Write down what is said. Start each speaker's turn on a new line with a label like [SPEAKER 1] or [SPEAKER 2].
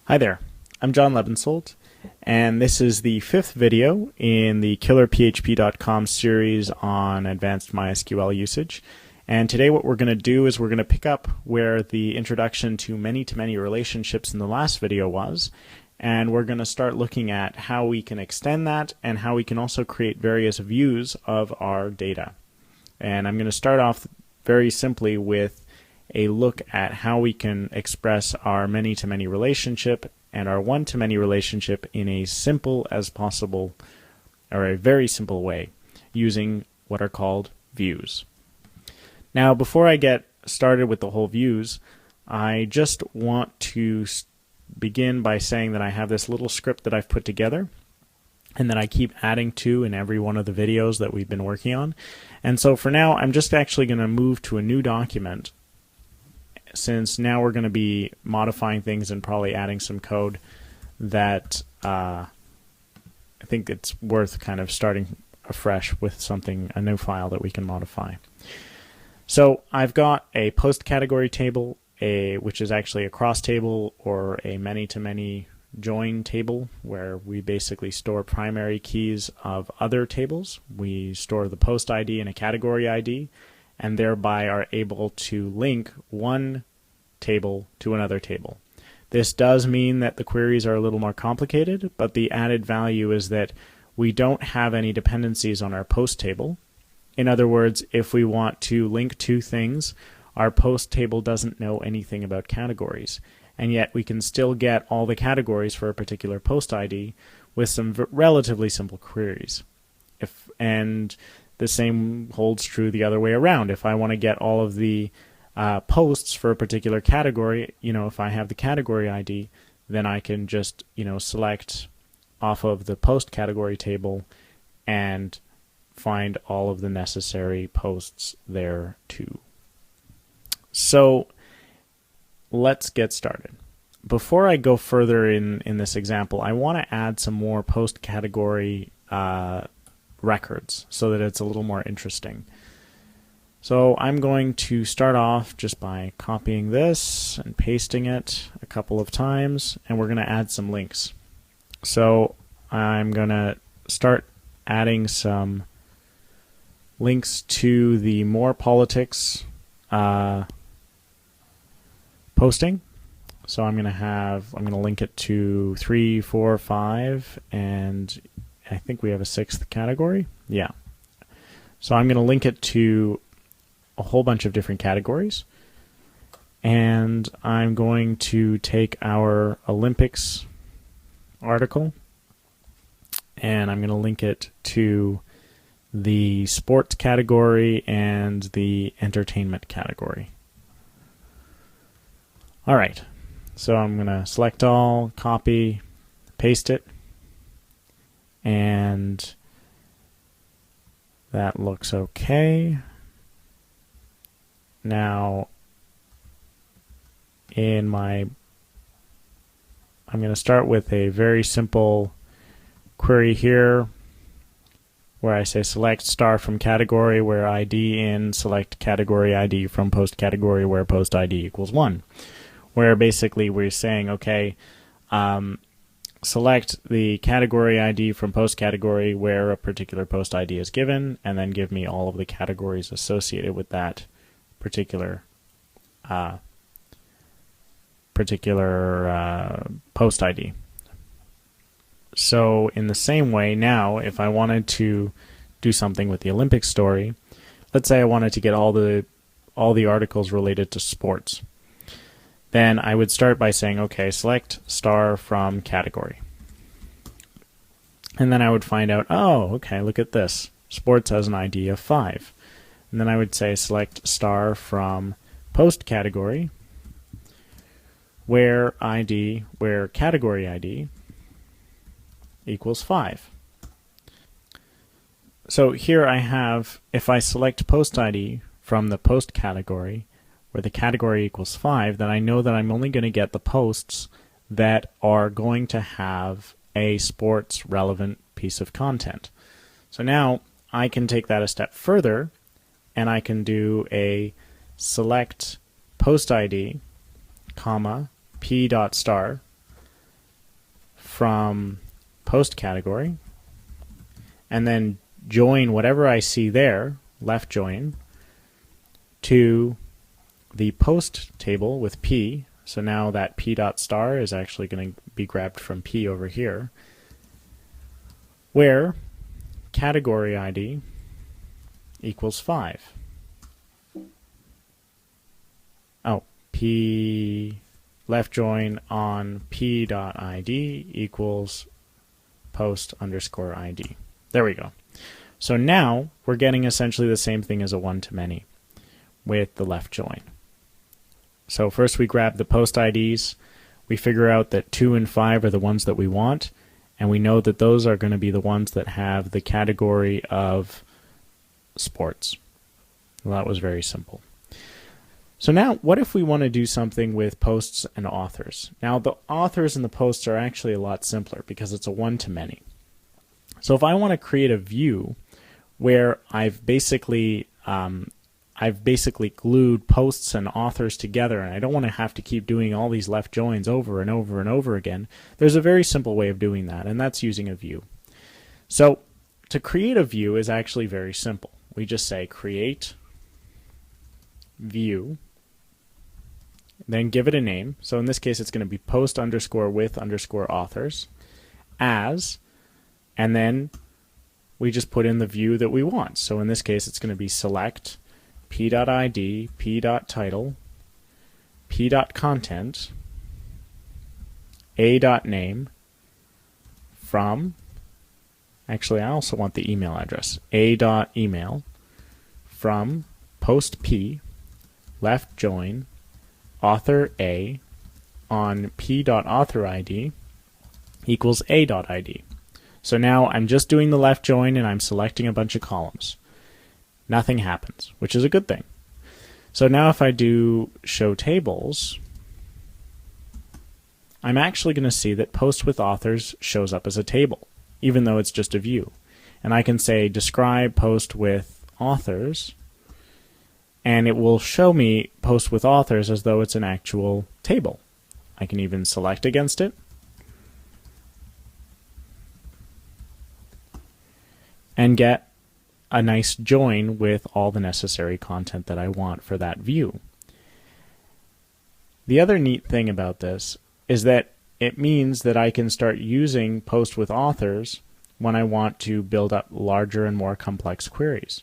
[SPEAKER 1] Hi there, I'm John Lebensold, and this is the fifth video in the killerphp.com series on advanced MySQL usage. And today what we're going to do is we're going to pick up where the introduction to many-to-many relationships in the last video was, and we're going to start looking at how we can extend that and how we can also create various views of our data. And I'm going to start off very simply with a look at how we can express our many-to-many relationship and our one-to-many relationship in a simple as possible, or a very simple way, using what are called views. Now, before I get started with the whole views, I just want to begin by saying that I have this little script that I've put together and that I keep adding to in every one of the videos that we've been working on. And so for now, I'm just actually going to move to a new document, since now we're going to be modifying things and probably adding some code that I think it's worth kind of starting afresh with something, a new file that we can modify. So I've got a post category table, which is actually a cross table or a many-to-many join table, where we basically store primary keys of other tables. We store the post ID and a category ID, and thereby are able to link one table to another table. This does mean that the queries are a little more complicated, but the added value is that we don't have any dependencies on our post table. In other words, if we want to link two things, our post table doesn't know anything about categories, and yet we can still get all the categories for a particular post ID with some relatively simple queries. And the same holds true the other way around. If I want to get all of the posts for a particular category, if I have the category ID, then I can just, select off of the post category table and find all of the necessary posts there too. So let's get started. Before I go further in this example, I want to add some more post category records so that it's a little more interesting. So I'm going to start off just by copying this and pasting it a couple of times, and we're going to add some links. So I'm going to start adding some links to the More Politics posting. So I'm going to link it to 3, 4, 5, and I think we have a sixth category. Yeah. So I'm going to link it to a whole bunch of different categories. And I'm going to take our Olympics article and I'm going to link it to the sports category and the entertainment category. All right. So I'm going to select all, copy, paste it. And that looks okay. Now, I'm going to start with a very simple query here, where I say select star from category where ID in, select category ID from post category where post ID equals 1. Where basically we're saying, okay, select the category ID from post category where a particular post ID is given, and then give me all of the categories associated with that particular post ID. So in the same way, now if I wanted to do something with the Olympics story, let's say I wanted to get all the articles related to sports, then I would start by saying, okay, select star from category. And then I would find out, oh, okay, look at this. Sports has an ID of 5. And then I would say select star from post category where category ID equals 5. So here I have, if I select post ID from the post category where the category equals 5, then I know that I'm only going to get the posts that are going to have a sports relevant piece of content. So now I can take that a step further, and I can do a select post ID, comma, p.star from post category and then join whatever I see there, left join, to the post table with P. So now that P.star is actually going to be grabbed from P over here, where category ID equals 5. Oh, P left join on P.id equals post underscore ID. There we go. So now we're getting essentially the same thing as a one-to-many with the left join. So first we grab the post IDs, we figure out that 2 and 5 are the ones that we want, and we know that those are going to be the ones that have the category of sports. Well, that was very simple. So now, what if we want to do something with posts and authors? Now, the authors and the posts are actually a lot simpler because it's a one-to-many. So if I want to create a view where I've basically glued posts and authors together, and I don't want to have to keep doing all these left joins over and over and over again, there's a very simple way of doing that, and that's using a view. So to create a view is actually very simple. We just say create view, then give it a name. So in this case, it's going to be post underscore with underscore authors as, and then we just put in the view that we want. So in this case, it's going to be select p.id, p.title, p.content, a.name from, actually I also want the email address, a.email from post p, left join, author a on p.authorid equals a.id. So now I'm just doing the left join and I'm selecting a bunch of columns. Nothing happens, which is a good thing. So now if I do show tables, I'm actually going to see that post with authors shows up as a table, even though it's just a view. And I can say describe post with authors, and it will show me post with authors as though it's an actual table. I can even select against it and get a nice join with all the necessary content that I want for that view. The other neat thing about this is that it means that I can start using post with authors when I want to build up larger and more complex queries.